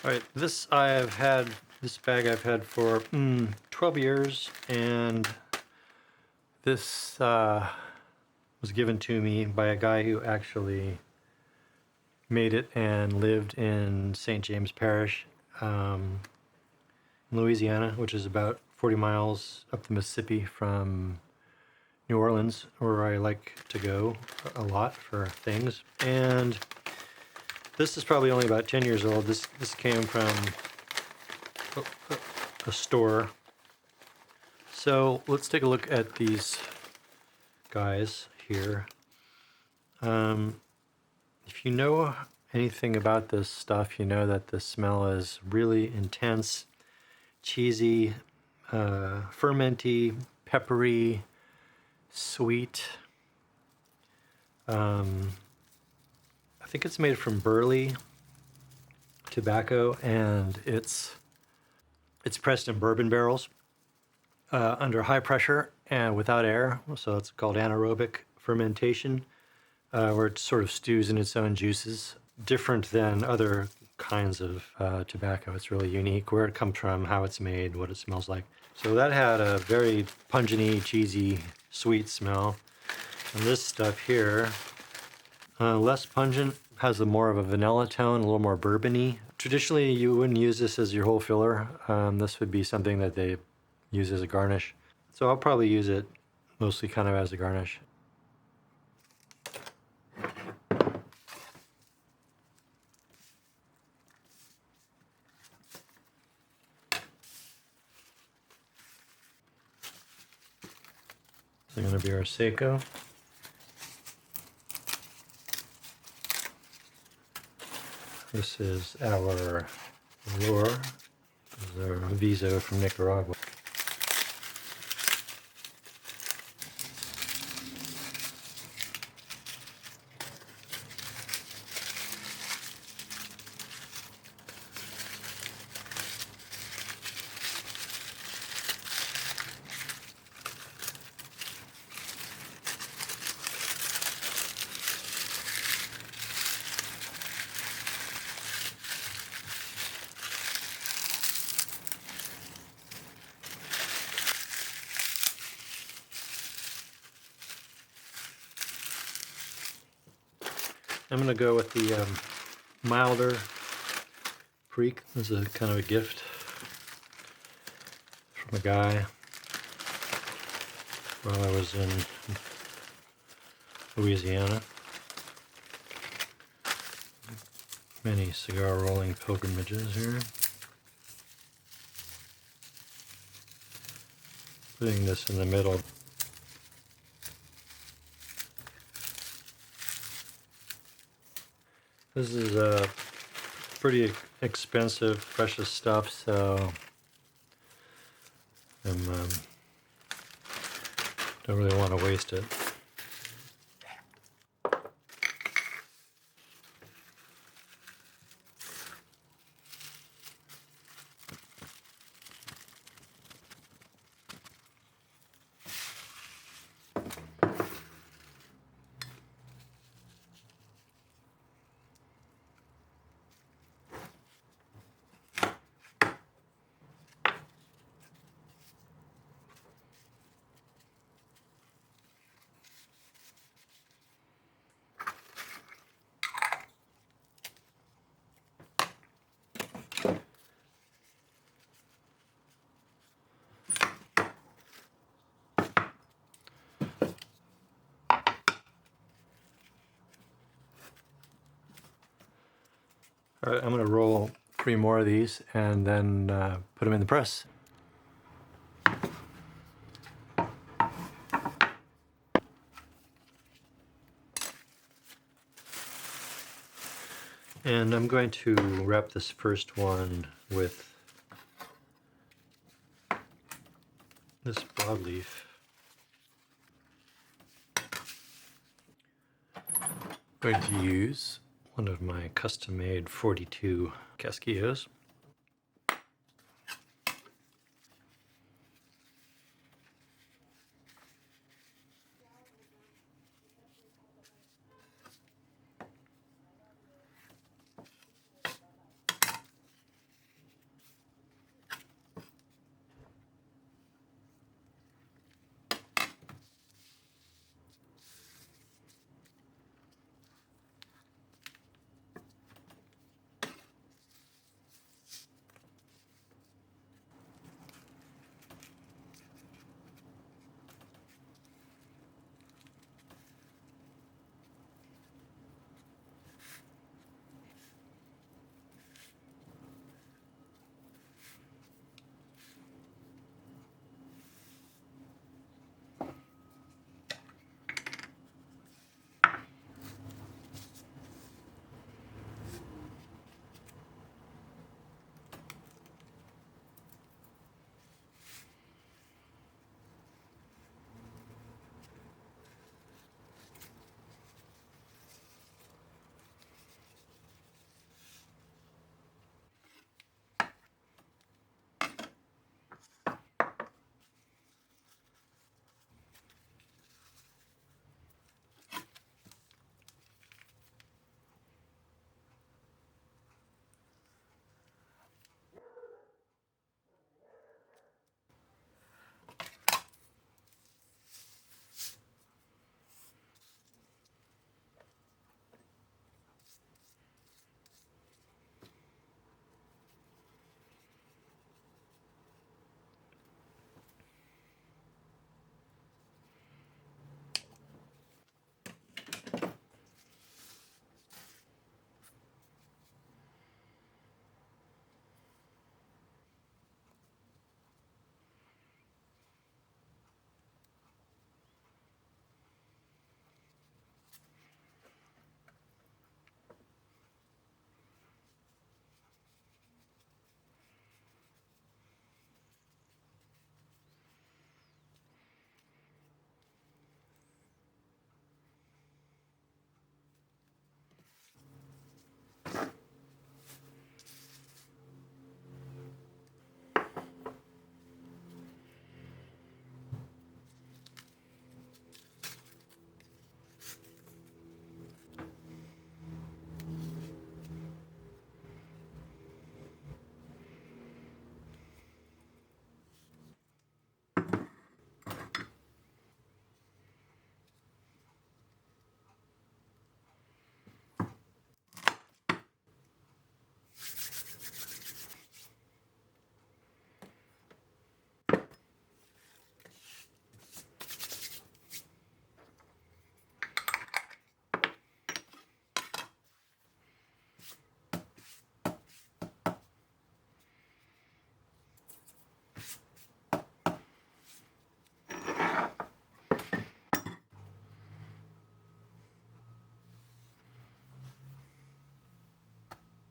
All right, this bag I've had for 12 years, and this was given to me by a guy who actually made it and lived in St. James Parish, in Louisiana, which is about 40 miles up the Mississippi from New Orleans, where I like to go a lot for things. And this is probably only about 10 years old. This came from a store. So let's take a look at these guys here. If you know anything about this stuff, you know that the smell is really intense, cheesy, fermenty, peppery, sweet. I think it's made from burley tobacco, and it's pressed in bourbon barrels under high pressure and without air. So it's called anaerobic fermentation, where it sort of stews in its own juices. Different than other kinds of tobacco. It's really unique, where it comes from, how it's made, what it smells like. So that had a very pungent-y, cheesy, sweet smell. And this stuff here, less pungent, has more of a vanilla tone, a little more bourbon-y. Traditionally, you wouldn't use this as your whole filler. This would be something that they use as a garnish. So I'll probably use it mostly kind of as a garnish. So going to be our Seiko. This is our lure. This is our Viso from Nicaragua. I'm going to go with the milder Perique. This is kind of a gift from a guy while I was in Louisiana. Many cigar rolling pilgrimages here. Putting this in the middle. This is pretty expensive, precious stuff, so I don't really want to waste it. All right, I'm going to roll 3 more of these and then put them in the press. And I'm going to wrap this first one with this broadleaf. I'm going to use one of my custom-made 42 Casquillos.